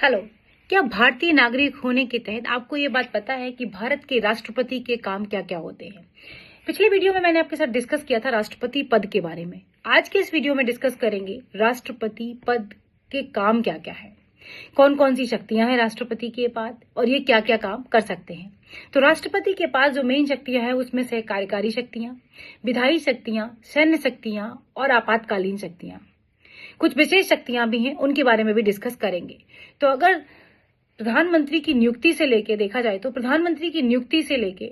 Hello. क्या भारतीय नागरिक होने के तहत आपको ये बात पता है कि भारत के राष्ट्रपति के काम क्या क्या होते हैं? पिछले वीडियो में मैंने आपके साथ डिस्कस किया था राष्ट्रपति पद के बारे में। आज के इस वीडियो में डिस्कस करेंगे राष्ट्रपति पद के काम क्या क्या है, कौन कौन सी शक्तियां हैं राष्ट्रपति के पास और ये क्या क्या काम कर सकते हैं। तो राष्ट्रपति के पास जो मेन शक्तियां हैं उसमें से कार्यकारी शक्तियां, विधायी शक्तियां, सैन्य शक्तियां और आपातकालीन शक्तियां। कुछ विशेष शक्तियां भी हैं, उनके बारे में भी डिस्कस करेंगे। तो अगर प्रधानमंत्री की नियुक्ति से लेके देखा जाए तो प्रधानमंत्री की नियुक्ति से लेके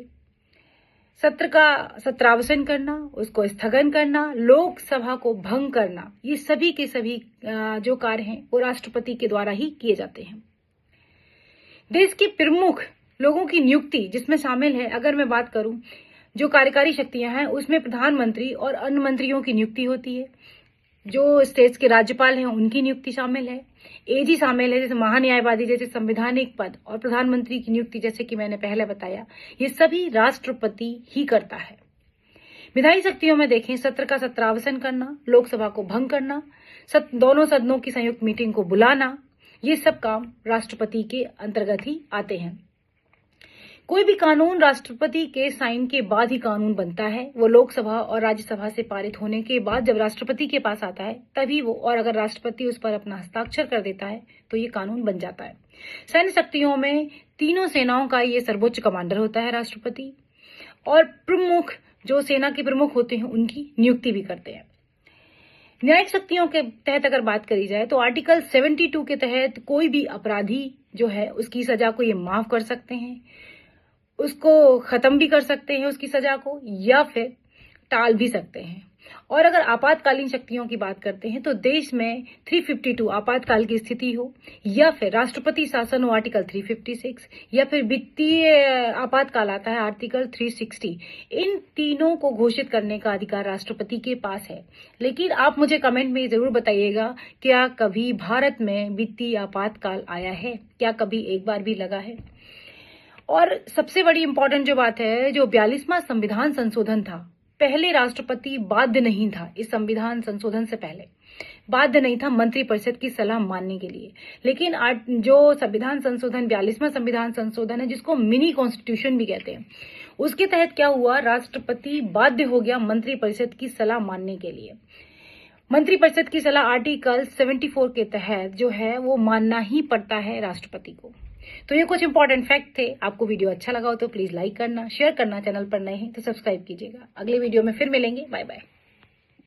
सत्र का सत्रावसान करना, उसको स्थगन करना, लोकसभा को भंग करना, ये सभी के सभी जो कार्य हैं वो राष्ट्रपति के द्वारा ही किए जाते हैं। देश के प्रमुख लोगों की नियुक्ति जिसमें शामिल है, अगर मैं बात करूं जो कार्यकारी शक्तियां हैं उसमें प्रधानमंत्री और अन्य मंत्रियों की नियुक्ति होती है। जो स्टेट्स के राज्यपाल हैं उनकी नियुक्ति शामिल है, एजी शामिल है, जैसे महान्यायवादी जैसे संवैधानिक पद, और प्रधानमंत्री की नियुक्ति जैसे कि मैंने पहले बताया ये सभी राष्ट्रपति ही करता है। विधायी शक्तियों में देखें सत्र का सत्रावसान करना, लोकसभा को भंग करना, दोनों सदनों की संयुक्त मीटिंग को बुलाना, ये सब काम राष्ट्रपति के अंतर्गत ही आते हैं। कोई भी कानून राष्ट्रपति के साइन के बाद ही कानून बनता है। वो लोकसभा और राज्यसभा से पारित होने के बाद जब राष्ट्रपति के पास आता है तभी वो, और अगर राष्ट्रपति उस पर अपना हस्ताक्षर कर देता है तो ये कानून बन जाता है। सैन्य शक्तियों में तीनों सेनाओं का ये सर्वोच्च कमांडर होता है राष्ट्रपति, और प्रमुख जो सेना के प्रमुख होते हैं उनकी नियुक्ति भी करते हैं। न्यायिक शक्तियों के तहत अगर बात करी जाए तो आर्टिकल 72 के तहत कोई भी अपराधी जो है उसकी सजा को ये माफ कर सकते हैं, उसको खत्म भी कर सकते हैं उसकी सजा को, या फिर टाल भी सकते हैं। और अगर आपातकालीन शक्तियों की बात करते हैं तो देश में 352 आपातकाल की स्थिति हो, या फिर राष्ट्रपति शासन हो आर्टिकल 356, या फिर वित्तीय आपातकाल आता है आर्टिकल 360, इन तीनों को घोषित करने का अधिकार राष्ट्रपति के पास है। लेकिन आप मुझे कमेंट में जरूर बताइएगा, क्या कभी भारत में वित्तीय आपातकाल आया है? क्या कभी एक बार भी लगा है? और सबसे बड़ी इंपॉर्टेंट जो बात है, जो 42वां संविधान संशोधन था, पहले राष्ट्रपति बाध्य नहीं था। इस संविधान संशोधन से पहले बाध्य नहीं था मंत्रिपरिषद की सलाह मानने के लिए, लेकिन जो संविधान संशोधन 42वां संविधान संशोधन है जिसको मिनी कॉन्स्टिट्यूशन भी कहते हैं, उसके तहत क्या हुआ, राष्ट्रपति बाध्य हो गया मंत्रिपरिषद की सलाह मानने के लिए। मंत्रिपरिषद की सलाह आर्टिकल 74 के तहत जो है वो मानना ही पड़ता है राष्ट्रपति को। तो ये कुछ इंपॉर्टेंट फैक्ट थे। आपको वीडियो अच्छा लगा हो तो प्लीज लाइक करना, शेयर करना, चैनल पर नए हैं तो सब्सक्राइब कीजिएगा। अगले वीडियो में फिर मिलेंगे। Bye bye.